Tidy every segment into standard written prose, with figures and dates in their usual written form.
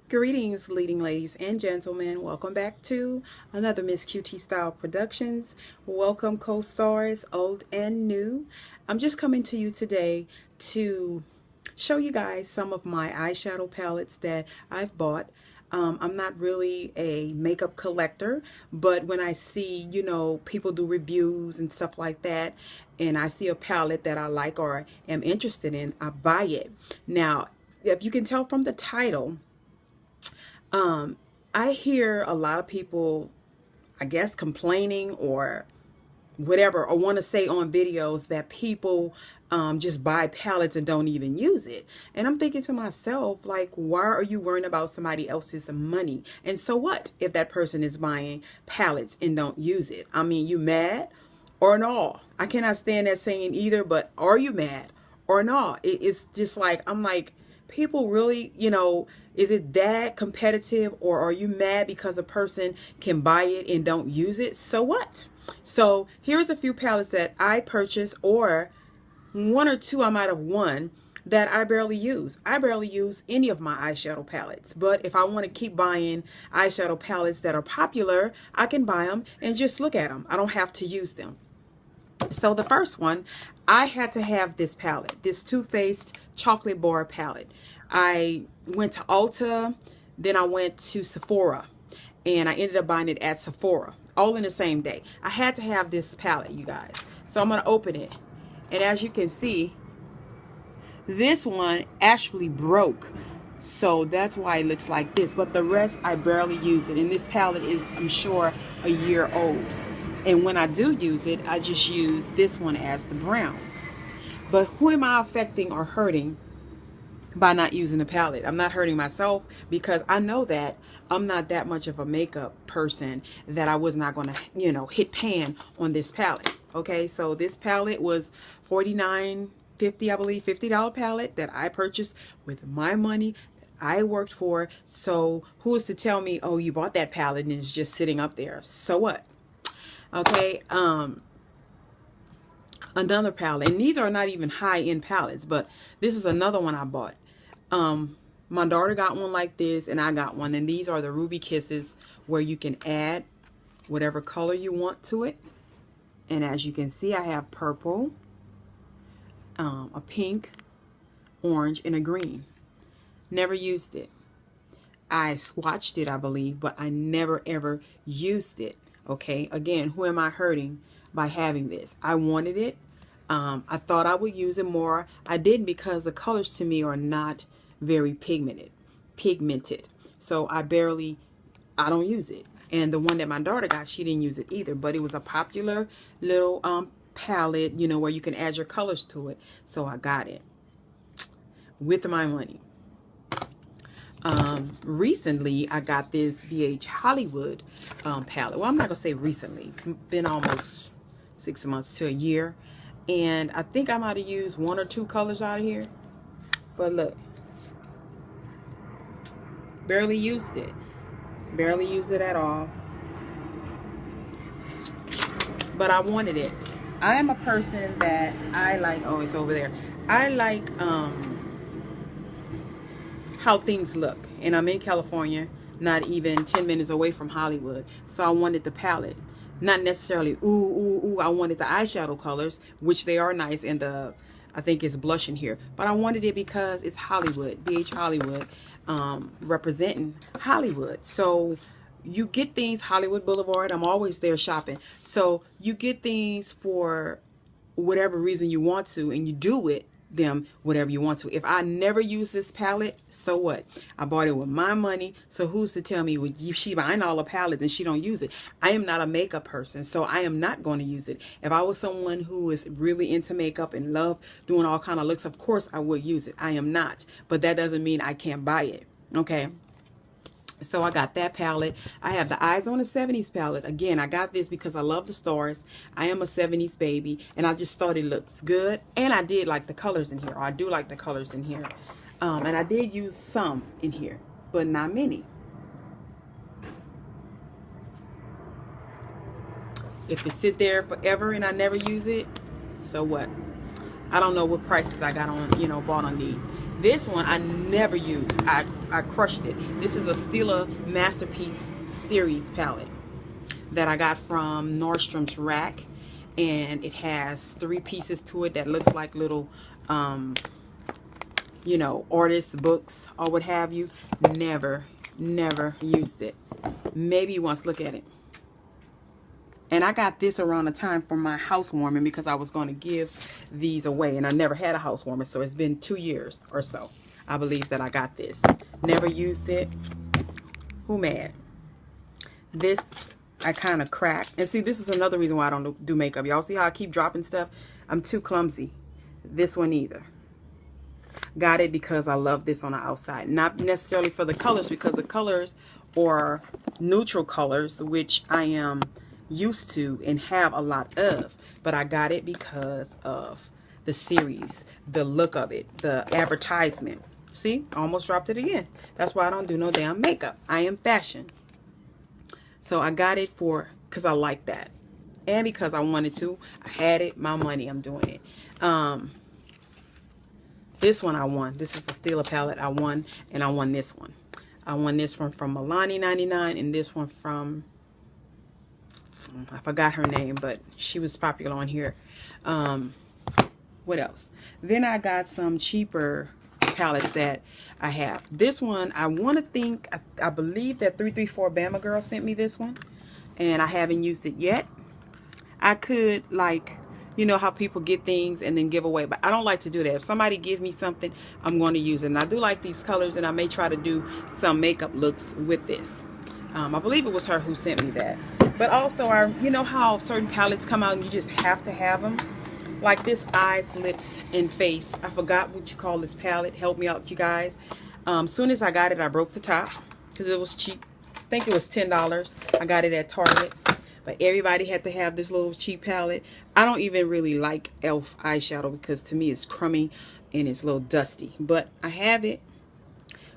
Greetings, leading ladies and gentlemen. Welcome back to another Miss QT Style Productions. Welcome, co-stars, old and new. I'm just coming to you today to show you guys some of my eyeshadow palettes that I've bought. I'm not really a makeup collector, but when I see, people do reviews and stuff like that, and I see a palette that I like or am interested in, I buy it. Now, if you can tell from the title, I hear a lot of people, I guess, complaining or whatever, or want to say on videos that people just buy palettes and don't even use it. And I'm thinking to myself, like, why are you worrying about somebody else's money? And so what if that person is buying palettes and don't use it? I mean, you mad or no? I cannot stand that saying either, but are you mad or no? It's just like, I'm like, people really, is it that competitive, or are you mad because a person can buy it and don't use it? So what? So here's a few palettes that I purchased, or one or two I might have won, that I barely use. I barely use any of my eyeshadow palettes, but if I want to keep buying eyeshadow palettes that are popular, I can buy them and just look at them. I don't have to use them. So the first one, I had to have this palette, this Too Faced chocolate bar palette. I went to Ulta, then I went to Sephora, and I ended up buying it at Sephora, all in the same day. I had to have this palette, you guys. So I'm going to open it. And as you can see, this one actually broke. So that's why it looks like this. But the rest, I barely use it. And this palette is, I'm sure, a year old. And when I do use it, I just use this one as the brown. But who am I affecting or hurting by not using the palette? I'm not hurting myself, because I know that I'm not that much of a makeup person that I was not going to, hit pan on this palette. Okay, so this palette was $49.50, I believe, $50 palette that I purchased with my money I worked for. So who is to tell me, oh, you bought that palette and it's just sitting up there? So what? Okay, another palette, and these are not even high-end palettes, but this is another one I bought. My daughter got one like this, and I got one, and these are the Ruby Kisses, where you can add whatever color you want to it. And as you can see, I have purple, a pink, orange, and a green. Never used it. I swatched it, I believe, but I never ever used it. Okay, again, who am I hurting by having this? I wanted it. I thought I would use it more. I didn't, because the colors to me are not very pigmented. So I don't use it. And the one that my daughter got, she didn't use it either. But it was a popular little palette, where you can add your colors to it. So I got it with my money. Recently I got this BH Hollywood palette. Well, I'm not gonna say recently, been almost 6 months to a year, and I think I might have used one or two colors out of here, but look, barely used it at all, but I wanted it. I am a person that I like, oh, it's over there, I like how things look, and I'm in California, not even 10 minutes away from Hollywood. So I wanted the palette, not necessarily ooh. I wanted the eyeshadow colors, which they are nice, and I think it's blush in here, but I wanted it because it's Hollywood, BH Hollywood, representing Hollywood. So you get things, Hollywood Boulevard, I'm always there shopping. So you get things for whatever reason you want to, and you do it them whatever you want to. If I never use this palette, so what? I bought it with my money, so who's to tell me, well, she buying all the palettes and she don't use it? I am not a makeup person, so I am not going to use it. If I was someone who is really into makeup and love doing all kind of looks, of course I would use it. I am not, but that doesn't mean I can't buy it. Okay, so I got that palette. I have the Eyes on a 70s palette. Again, I got this because I love the stars. I am a 70s baby, and I just thought it looks good. And I did like the colors in here. Or I do like the colors in here. And I did use some in here, but not many. If it sit there forever and I never use it, so what? I don't know what prices I got on, bought on these. This one I never used. I crushed it. This is a Stila Masterpiece Series palette that I got from Nordstrom's Rack, and it has 3 pieces to it that looks like little you know, artist books or what have you. Never used it. Maybe once. Look at it. And I got this around the time for my housewarming because I was going to give these away, and I never had a housewarmer, so it's been 2 years or so, I believe, that I got this. Never used it. Who mad? This I kind of cracked. And see, this is another reason why I don't do makeup. Y'all see how I keep dropping stuff? I'm too clumsy. This one either. Got it because I love this on the outside. Not necessarily for the colors, because the colors are neutral colors, which I am used to and have a lot of. But I got it because of the series, the look of it, the advertisement. See, I almost dropped it again. That's why I don't do no damn makeup. I am fashion. So I got it for, because I like that. And because I wanted to. I had it, my money, I'm doing it. This one I won. This is a Stila palette I won, and I won this one. I won this one from Milani 99, and this one from, I forgot her name, but she was popular on here. What else? Then I got some cheaper palettes that I have. This one, I want to think, I believe that 334 Bama Girl sent me this one, and I haven't used it yet. I could, like, you know how people get things and then give away, but I don't like to do that. If somebody give me something, I'm going to use it. And I do like these colors, and I may try to do some makeup looks with this. I believe it was her who sent me that. But also, you know how certain palettes come out and you just have to have them? Like this eyes, lips, and face. I forgot what you call this palette. Help me out, you guys. Soon as I got it, I broke the top because it was cheap. I think it was $10. I got it at Target. But everybody had to have this little cheap palette. I don't even really like e.l.f. eyeshadow because to me it's crummy and it's a little dusty. But I have it.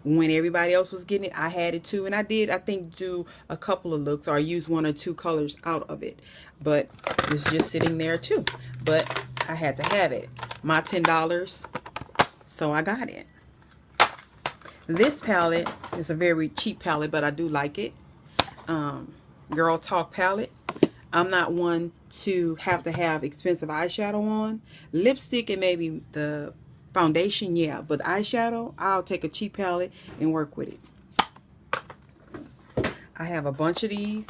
When everybody else was getting it, I had it too. And I did, I think, do a couple of looks or use 1 or 2 colors out of it. But it's just sitting there too. But I had to have it. My $10, so I got it. This palette is a very cheap palette, but I do like it. Girl Talk palette. I'm not one to have expensive eyeshadow on. Lipstick and maybe the foundation, yeah, but eyeshadow, I'll take a cheap palette and work with it. I have a bunch of these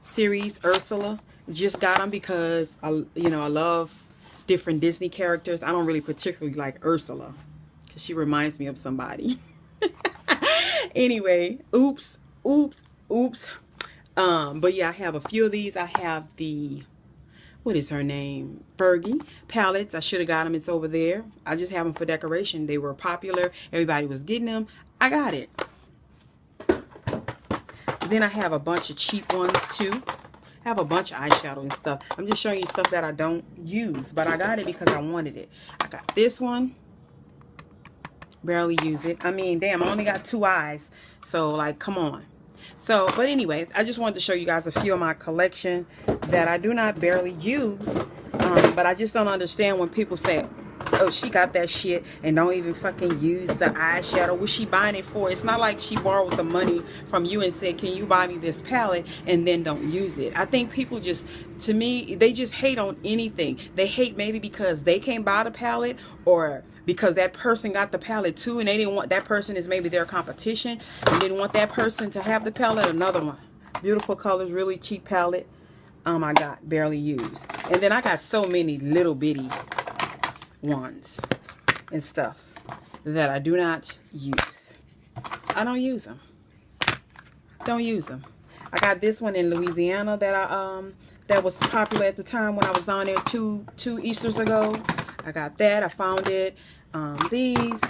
series. Ursula, just got them because I love different Disney characters. I don't really particularly like Ursula because she reminds me of somebody. Anyway, oops. But yeah, I have a few of these. I have the, what is her name? Fergie palettes. I should have got them. It's over there. I just have them for decoration. They were popular. Everybody was getting them. I got it. Then I have a bunch of cheap ones too. I have a bunch of eyeshadow and stuff. I'm just showing you stuff that I don't use, but I got it because I wanted it. I got this one. Barely use it. I mean, damn, I only got 2 eyes. So, like, come on. So, but anyway, I just wanted to show you guys a few of my collection that I do not barely use. But I just don't understand when people say, oh, she got that shit and don't even fucking use the eyeshadow. What's she buying it for? It's not like she borrowed the money from you and said, can you buy me this palette, and then don't use it. I think people just, to me, they just hate on anything. They hate maybe because they can't buy the palette, or because that person got the palette too and they didn't want, that person is maybe their competition and didn't want that person to have the palette. Another one. Beautiful colors, really cheap palette. I got barely used. And then I got so many little bitty ones and stuff that I do not use. I don't use them. Don't use them. I got this one in Louisiana that that was popular at the time when I was down there two Easters ago. I got that. I found it. These,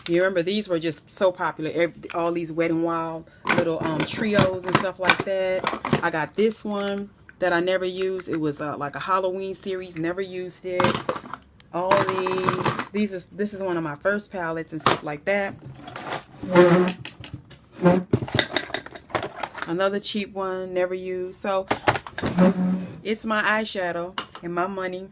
you remember, these were just so popular. All these Wet n Wild little trios and stuff like that. I got this one that I never used. It was like a Halloween series. Never used it. All these. This is one of my first palettes and stuff like that. Another cheap one. Never used. So it's my eyeshadow and my money.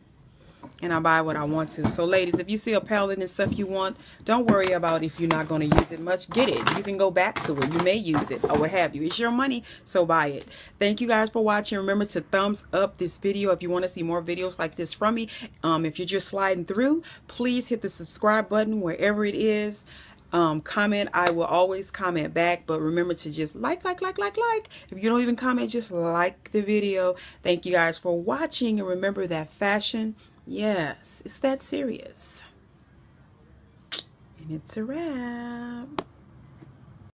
and I buy what I want to. So ladies, if you see a palette and stuff you want, don't worry about if you're not going to use it much. Get it. You can go back to it. You may use it or what have you. It's your money, so buy it. Thank you guys for watching. Remember to thumbs up this video if you want to see more videos like this from me. If you're just sliding through, please hit the subscribe button wherever it is. Comment. I will always comment back, but remember to just like. If you don't even comment, just like the video. Thank you guys for watching, and remember that fashion, yes, it's that serious. And it's a wrap.